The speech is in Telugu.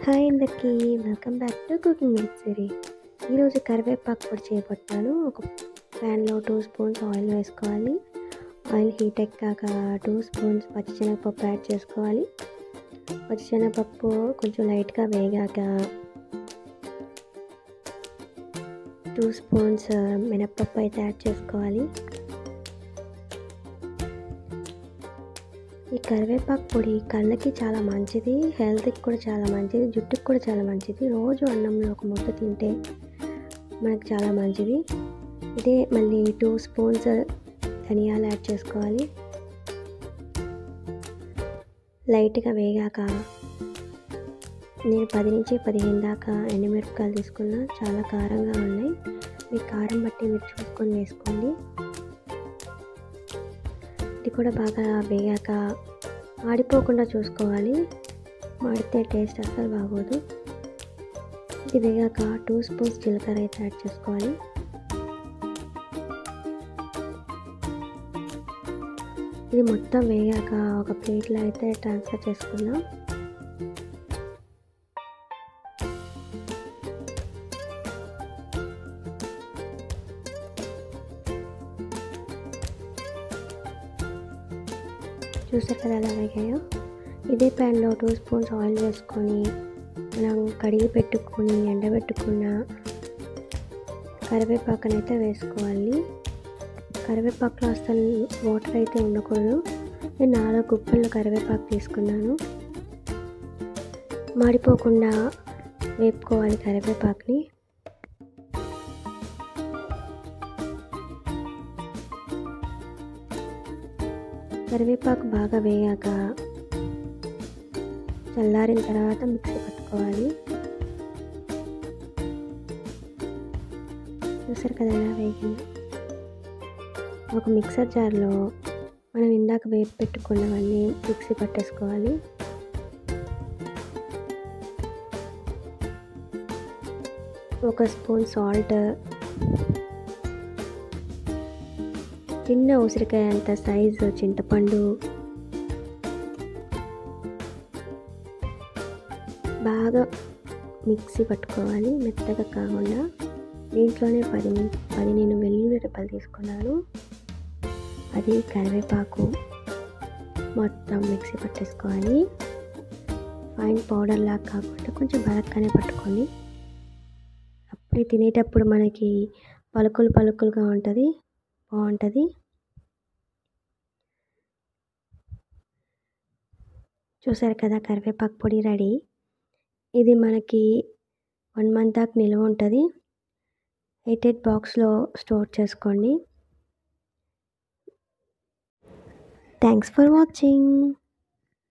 హాయ్ అందరికీ welcome back to cooking with Siri. ఈరోజు కరివేపాకు పొడి చేయబోతున్నాను. ఒక ప్యాన్లో 2 స్పూన్స్ ఆయిల్ వేసుకోవాలి. ఆయిల్ హీట్ ఎక్కాక 2 స్పూన్స్ పచ్చిశనగపప్పు యాడ్ చేసుకోవాలి. పచ్చిశనగపప్పు కొంచెం లైట్గా వేగాక 2 స్పూన్స్ మినప్పప్పు అయితే యాడ్ చేసుకోవాలి. ఈ కరివేపాకు పొడి కళ్ళకి చాలా మంచిది, హెల్త్కి కూడా చాలా మంచిది, జుట్టుకి కూడా చాలా మంచిది. రోజు అన్నంలో ఒక ముద్ద తింటే మనకు చాలా మంచిది. ఇదే మళ్ళీ 2 స్పూన్స్ ధనియాలు యాడ్ చేసుకోవాలి. లైట్గా వేగాక నేను 10 నుంచి 15 దాకా ఎండుమిరపకాయలు తీసుకున్నా. చాలా కారంగా ఉన్నాయి, మీ కారం బట్టి మీరు చూసుకొని వేసుకోండి. ఇది కూడా బాగా వేగాక మాడిపోకుండా చూసుకోవాలి, మాడితే టేస్ట్ అస్సలు బాగోదు. ఇది వేగాక 2 స్పూన్స్ జీలకర్ర అయితే యాడ్ చేసుకోవాలి. ఇది మొత్తం వేగాక ఒక ప్లేట్లో అయితే ట్రాన్స్ఫర్ చేసుకుందాం. చూసారు కదా ఎలా వేగాయో. ఇదే ప్యాన్లో 2 స్పూన్స్ ఆయిల్ వేసుకొని మనం కడిగి పెట్టుకొని ఎండబెట్టుకున్న కరివేపాకుని అయితే వేసుకోవాలి. కరివేపాకులో అసలు వాటర్ అయితే ఉండకూడదు. నేను 4 గుప్పెళ్ళు కరివేపాకు తీసుకున్నాను. మాడిపోకుండా వేపుకోవాలి కరివేపాకుని. కరివేపాకు బాగా వేగాక చల్లారిన తర్వాత మిక్సీ పట్టుకోవాలి. చూసారు కదా ఎలా వేగింది. ఒక మిక్సర్ జార్లో మనం ఇందాక వేపి పెట్టుకున్నవన్నీ మిక్సీ పట్టేసుకోవాలి. ఒక స్పూన్ సాల్ట్, చిన్న ఉసిరికాయ అంత సైజు చింతపండు, బాగా మిక్సీ పట్టుకోవాలి, మెత్తగా కాకుండా. దీంట్లోనే 10 నేను వెల్లుల్లి రెబ్బలు తీసుకున్నాను. అది కరివేపాకు మొత్తం మిక్సీ పట్టేసుకోవాలి. ఫైన్ పౌడర్ లాగా కాకుండా కొంచెం బరక్గానే పట్టుకొని, అప్పుడే తినేటప్పుడు మనకి పలుకులుగా ఉంటుంది, బాగుంటుంది. చూసారు కదా కరివేపాకు పొడి రెడీ. ఇది మనకి 1 మంత్ దాకా నిల్వ ఉంటుంది. ఎయిటెడ్ బాక్స్లో స్టోర్ చేసుకోండి. Thanks for watching.